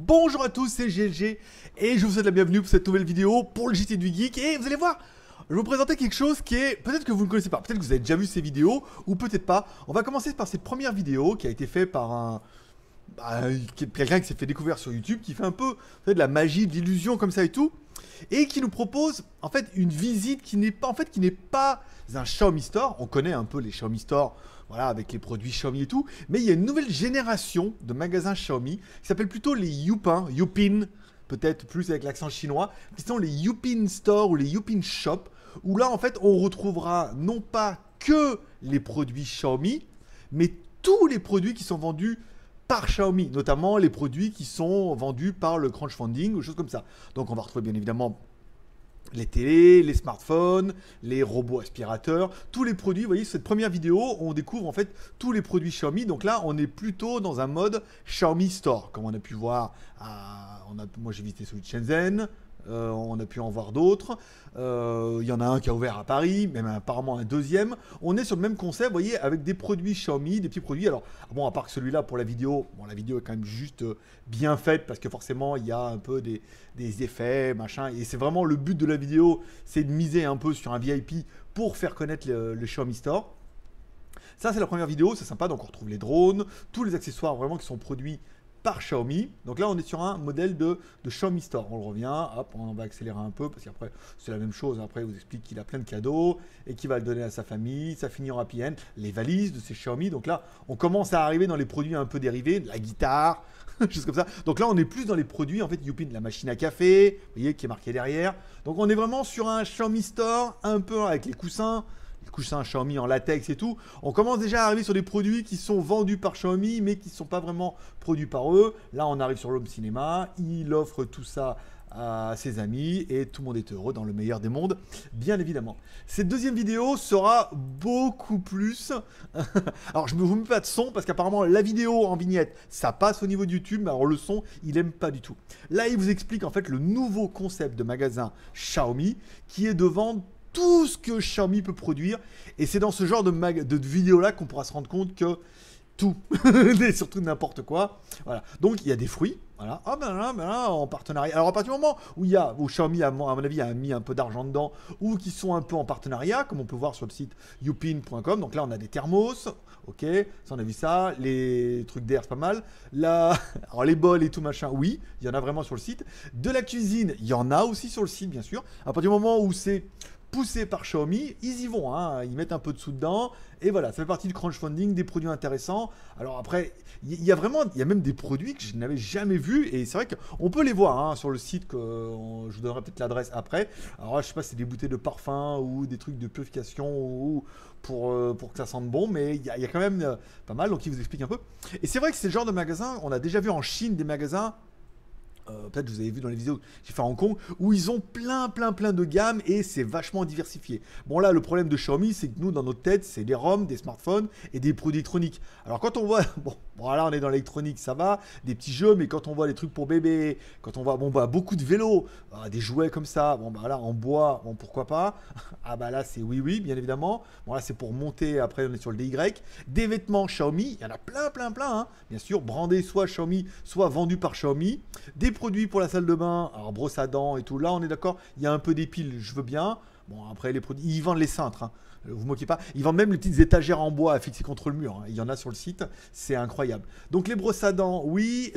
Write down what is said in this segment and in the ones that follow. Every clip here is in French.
Bonjour à tous, c'est GLG et je vous souhaite la bienvenue pour cette nouvelle vidéo pour le JT du Geek. Et vous allez voir, je vais vous présenter quelque chose qui est, peut-être que vous ne connaissez pas, peut-être que vous avez déjà vu ces vidéos ou peut-être pas. On va commencer par cette première vidéo qui a été faite par quelqu'un qui s'est fait découvrir sur YouTube, qui fait un peu de la magie, de l'illusion comme ça et tout, et qui nous propose en fait une visite qui n'est pas un Xiaomi Store. On connaît un peu les Xiaomi Store, voilà, avec les produits Xiaomi et tout, mais il y a une nouvelle génération de magasins Xiaomi qui s'appelle plutôt les Youpin, peut-être plus avec l'accent chinois, qui sont les Youpin Store ou les Youpin Shop, où là en fait on retrouvera non pas que les produits Xiaomi, mais tous les produits qui sont vendus par Xiaomi, notamment les produits qui sont vendus par le crowdfunding ou choses comme ça. Donc on va retrouver bien évidemment les télés, les smartphones, les robots aspirateurs, tous les produits. Vous voyez, cette première vidéo, on découvre en fait tous les produits Xiaomi. Donc là, on est plutôt dans un mode Xiaomi Store, comme on a pu voir. Moi, j'ai visité celui de Shenzhen. On a pu en voir d'autres. Il y en a un qui a ouvert à Paris, même apparemment un deuxième. On est sur le même concept, vous voyez, avec des produits Xiaomi, des petits produits. Alors, bon, à part que celui-là pour la vidéo, bon, la vidéo est quand même juste bien faite parce que forcément, il y a un peu des effets, machin. Et c'est vraiment le but de la vidéo, c'est de miser un peu sur un VIP pour faire connaître le Xiaomi Store. Ça, c'est la première vidéo, c'est sympa. Donc, on retrouve les drones, tous les accessoires vraiment qui sont produits par Xiaomi. Donc là on est sur un modèle de Xiaomi Store. On le revient, hop, on va accélérer un peu parce qu'après c'est la même chose. Après il vous explique qu'il a plein de cadeaux et qu'il va le donner à sa famille. Ça finit en happy end. Les valises de ces Xiaomi. Donc là on commence à arriver dans les produits un peu dérivés, de la guitare, choses comme ça. Donc là on est plus dans les produits en fait Youpin, la machine à café, vous voyez, qui est marqué derrière. Donc on est vraiment sur un Xiaomi Store un peu avec les coussins Xiaomi en latex et tout. On commence déjà à arriver sur des produits qui sont vendus par Xiaomi mais qui ne sont pas vraiment produits par eux. Là on arrive sur l'Home Cinéma, il offre tout ça à ses amis et tout le monde est heureux dans le meilleur des mondes, bien évidemment. Cette deuxième vidéo sera beaucoup plus... Alors je ne vous mets pas de son parce qu'apparemment la vidéo en vignette ça passe au niveau de YouTube, mais alors le son il aime pas du tout. Là il vous explique en fait le nouveau concept de magasin Xiaomi qui est de vendre tout ce que Xiaomi peut produire. Et c'est dans ce genre de vidéo là qu'on pourra se rendre compte que tout, et surtout n'importe quoi. Voilà. Donc il y a des fruits, voilà. Ah ben là, en partenariat. Alors à partir du moment où Xiaomi à mon avis a mis un peu d'argent dedans, ou qui sont un peu en partenariat, comme on peut voir sur le site youpin.com. Donc là on a des thermos, ok, ça on a vu ça, les trucs d'air c'est pas mal. Là, alors les bols et tout machin, oui, il y en a vraiment sur le site. De la cuisine, il y en a aussi sur le site bien sûr. À partir du moment où c'est poussé par Xiaomi, ils y vont, hein, ils mettent un peu de sous dedans, et voilà, ça fait partie du crowdfunding, des produits intéressants. Alors après, il y a même des produits que je n'avais jamais vus, et c'est vrai qu'on peut les voir hein, sur le site, je vous donnerai peut-être l'adresse après. Alors là, je sais pas si c'est des bouteilles de parfum, ou des trucs de purification, ou pour que ça sente bon, mais il y a quand même pas mal, donc il vous explique un peu. Et c'est vrai que c'est le genre de magasin, on a déjà vu en Chine des magasins, peut-être vous avez vu dans les vidéos que j'ai fait à Hong Kong, où ils ont plein de gammes et c'est vachement diversifié. Bon là, le problème de Xiaomi, c'est que nous, dans notre tête, c'est des ROM, des smartphones et des produits électroniques. Alors quand on voit, bon là on est dans l'électronique, ça va, des petits jeux, mais quand on voit les trucs pour bébé, quand on voit beaucoup de vélos, des jouets comme ça, bon bah là en bois, bon pourquoi pas. Ah bah là c'est oui, bien évidemment. Bon là c'est pour monter, après on est sur le DY. Des vêtements Xiaomi, il y en a plein, hein. Bien sûr, brandés soit Xiaomi, soit vendus par Xiaomi. Des produits pour la salle de bain, alors brosse à dents et tout, là on est d'accord, il y a un peu des piles, je veux bien. Bon après les produits, ils vendent les cintres, hein. Vous moquez pas, ils vendent même les petites étagères en bois à fixer contre le mur, hein. Il y en a sur le site, c'est incroyable. Donc les brosses à dents, oui,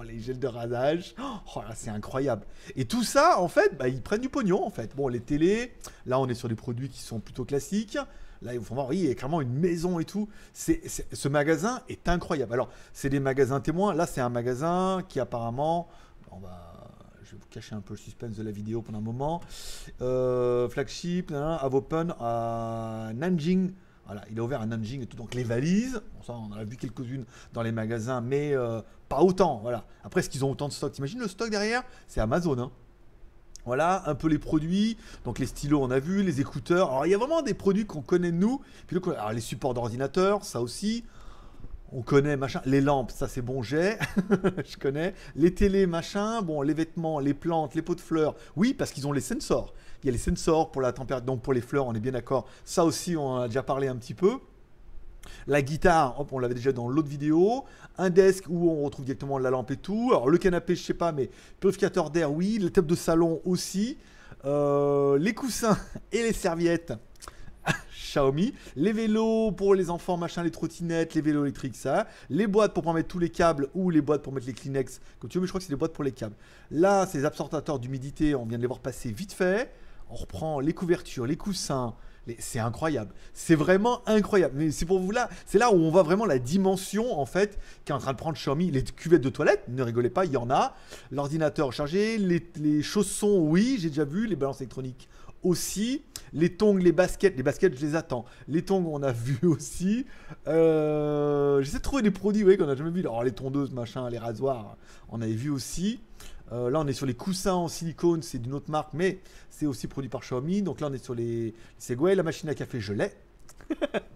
les gels de rasage, là c'est incroyable. Et tout ça en fait, ils prennent du pognon en fait. Bon les télés, là on est sur des produits qui sont plutôt classiques. Là, il faut voir, oui, il y a clairement une maison et tout. Ce magasin est incroyable. Alors, c'est des magasins témoins. Là, c'est un magasin qui apparemment... Je vais vous cacher un peu le suspense de la vidéo pendant un moment. Flagship, Avopen à Nanjing. Voilà, il est ouvert à Nanjing et tout. Donc, les valises. Bon, ça, on en a vu quelques-unes dans les magasins, mais pas autant. Voilà. Après, est-ce qu'ils ont autant de stock? T'imagines le stock derrière? C'est Amazon, hein. Voilà, un peu les produits. Donc les stylos, on a vu, les écouteurs. Alors il y a vraiment des produits qu'on connaît de nous. Puis alors, les supports d'ordinateur, ça aussi. On connaît, machin. Les lampes, ça c'est bon, j'ai. Je connais. Les télés, machin. Bon, les vêtements, les plantes, les pots de fleurs. Oui, parce qu'ils ont les sensors. Il y a les sensors pour la température, donc pour les fleurs, on est bien d'accord. Ça aussi, on en a déjà parlé un petit peu. La guitare, hop, on l'avait déjà dans l'autre vidéo. Un desk où on retrouve directement la lampe et tout. Alors le canapé, je sais pas, mais purificateur d'air, oui. La table de salon aussi. Les coussins et les serviettes. Xiaomi, les vélos pour les enfants, machin, les trottinettes, les vélos électriques, ça. Les boîtes pour mettre tous les câbles ou les boîtes pour mettre les Kleenex, comme tu veux, mais je crois que c'est les boîtes pour les câbles. Là, c'est les absorbateurs d'humidité, on vient de les voir passer vite fait. On reprend les couvertures, les coussins. C'est incroyable. C'est vraiment incroyable. Mais c'est pour vous là, c'est là où on voit vraiment la dimension en fait qui est en train de prendre Xiaomi. Les cuvettes de toilette, ne rigolez pas, il y en a. L'ordinateur chargé, les chaussons, oui, j'ai déjà vu, les balances électroniques aussi, les tongs, les baskets je les attends, les tongs on a vu aussi, j'essaie de trouver des produits qu'on n'a jamais vu, alors les tondeuses machin, les rasoirs on avait vu aussi, là on est sur les coussins en silicone, c'est d'une autre marque mais c'est aussi produit par Xiaomi, donc là on est sur les Segway, la machine à café je l'ai.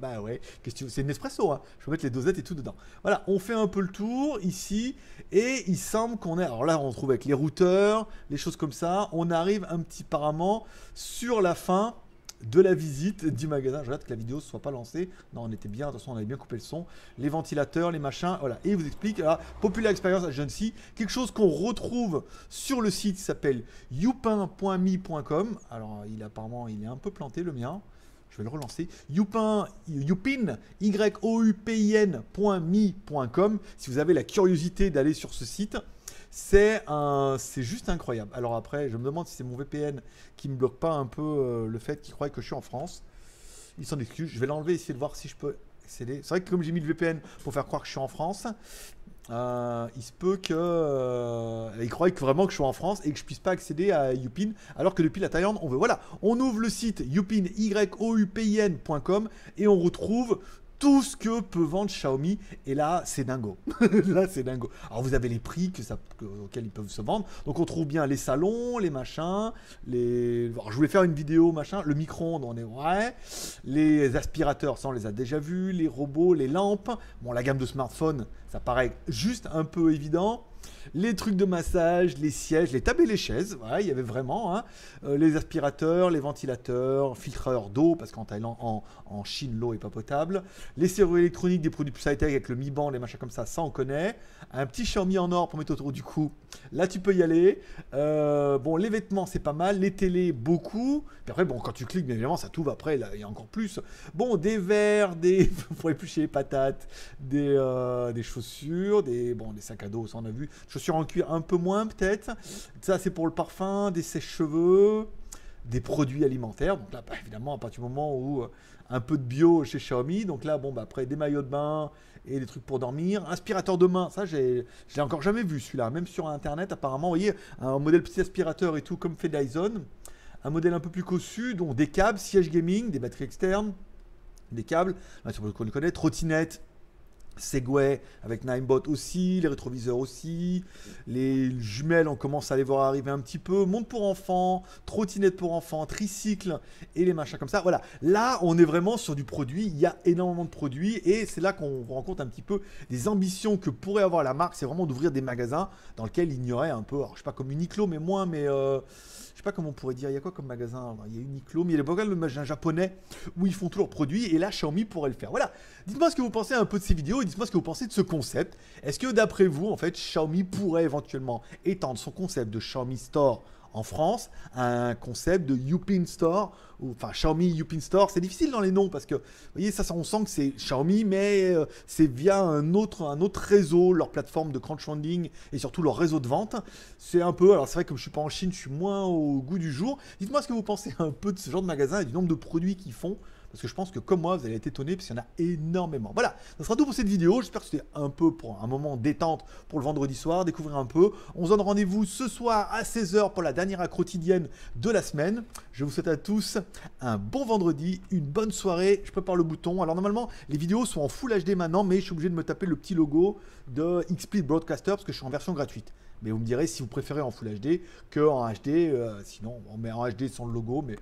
Bah ouais, c'est une espresso, hein. Je peux mettre les dosettes et tout dedans. Voilà, on fait un peu le tour ici et il semble qu'on est. Alors là, on retrouve avec les routeurs, les choses comme ça. On arrive un petit apparemment sur la fin de la visite du magasin. Je regarde que la vidéo ne soit pas lancée. Non, on était bien, de toute façon, on avait bien coupé le son. Les ventilateurs, les machins, voilà. Et il vous explique, là, Popular Experience Agency, quelque chose qu'on retrouve sur le site qui s'appelle youpin.me.com. Alors, apparemment, il est un peu planté, le mien. Je vais le relancer. Youpin, youpin.me.com. Si vous avez la curiosité d'aller sur ce site, c'est juste incroyable. Alors après, je me demande si c'est mon VPN qui me bloque pas un peu le fait qu'il croit que je suis en France. Il s'en excuse. Je vais l'enlever, essayer de voir si je peux accéder. C'est vrai que comme j'ai mis le VPN pour faire croire que je suis en France, il se peut que il croit vraiment que je suis en France et que je puisse pas accéder à Youpin, alors que depuis la Thaïlande, on veut. Voilà, on ouvre le site youpin, youpin.com et on retrouve tout ce que peut vendre Xiaomi. Et là, c'est dingo. Là, c'est dingo. Alors, vous avez les prix auxquels ils peuvent se vendre. Donc, on trouve bien les salons, les machins. Alors, je voulais faire une vidéo, machin. Le micro-ondes, on est vrai. Les aspirateurs, ça, on les a déjà vus. Les robots, les lampes. Bon, la gamme de smartphones, ça paraît juste un peu évident. Les trucs de massage, les sièges, les tables et les chaises, voilà, il y avait vraiment, hein, les aspirateurs, les ventilateurs, filtreurs d'eau, parce qu'en Thaïlande, en Chine, l'eau est pas potable, les serrures électroniques, des produits plus high-tech avec le Mi Band, les machins comme ça on connaît, un petit Xiaomi en or pour mettre autour du cou, là tu peux y aller, bon les vêtements c'est pas mal, les télés beaucoup, puis après bon quand tu cliques bien évidemment ça t'ouvre après, là il y a encore plus, bon des verres, pour éplucher les patates, des chaussures, des sacs à dos, ça on a vu, chaussures en cuir un peu moins peut-être. Ça c'est pour le parfum, des sèche-cheveux, des produits alimentaires. Donc là bah, évidemment à partir du moment où un peu de bio chez Xiaomi. Donc là bon bah après des maillots de bain et des trucs pour dormir. Aspirateur de main, ça je l'ai encore jamais vu celui-là. Même sur internet apparemment, vous voyez un modèle petit aspirateur et tout comme fait Dyson. Un modèle un peu plus cossu, donc des câbles, siège gaming, des batteries externes, des câbles. Là c'est pour qu'on le connaît, trottinette. Segway avec Ninebot aussi, les rétroviseurs aussi, les jumelles on commence à les voir arriver un petit peu, montre pour enfants, trottinette pour enfants, tricycle et les machins comme ça. Voilà, là on est vraiment sur du produit, il y a énormément de produits et c'est là qu'on rencontre un petit peu des ambitions que pourrait avoir la marque, c'est vraiment d'ouvrir des magasins dans lesquels il y aurait un peu, alors je sais pas comme Uniqlo mais moins, mais je sais pas comment on pourrait dire, il y a quoi comme magasin? Il y a Uniqlo, mais il y a le magasin japonais où ils font tous leurs produits et là Xiaomi pourrait le faire. Voilà, dites-moi ce que vous pensez un peu de ces vidéos et dites-moi ce que vous pensez de ce concept. Est-ce que d'après vous, en fait, Xiaomi pourrait éventuellement étendre son concept de Xiaomi Store en France à un concept de Youpin Store, enfin Xiaomi Youpin Store, c'est difficile dans les noms parce que, vous voyez, ça on sent que c'est Xiaomi, mais c'est via un autre réseau, leur plateforme de crowdfunding et surtout leur réseau de vente. C'est un peu, alors c'est vrai que comme je suis pas en Chine, je suis moins au goût du jour. Dites-moi ce que vous pensez un peu de ce genre de magasin et du nombre de produits qu'ils font. Parce que je pense que comme moi, vous allez être étonné parce qu'il y en a énormément. Voilà, ça sera tout pour cette vidéo. J'espère que c'était un peu pour un moment détente pour le vendredi soir, découvrir un peu. On se donne rendez-vous ce soir à 16 h pour la dernière quotidienne de la semaine. Je vous souhaite à tous un bon vendredi, une bonne soirée. Je prépare le bouton. Alors normalement, les vidéos sont en Full HD maintenant, mais je suis obligé de me taper le petit logo de XSplit Broadcaster parce que je suis en version gratuite. Mais vous me direz si vous préférez en Full HD que en HD. Sinon, on met en HD sans le logo, mais...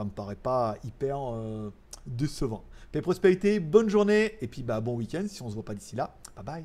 Ça me paraît pas hyper décevant. Paix et prospérité, bonne journée, et puis bah bon week-end si on se voit pas d'ici là. Bye bye.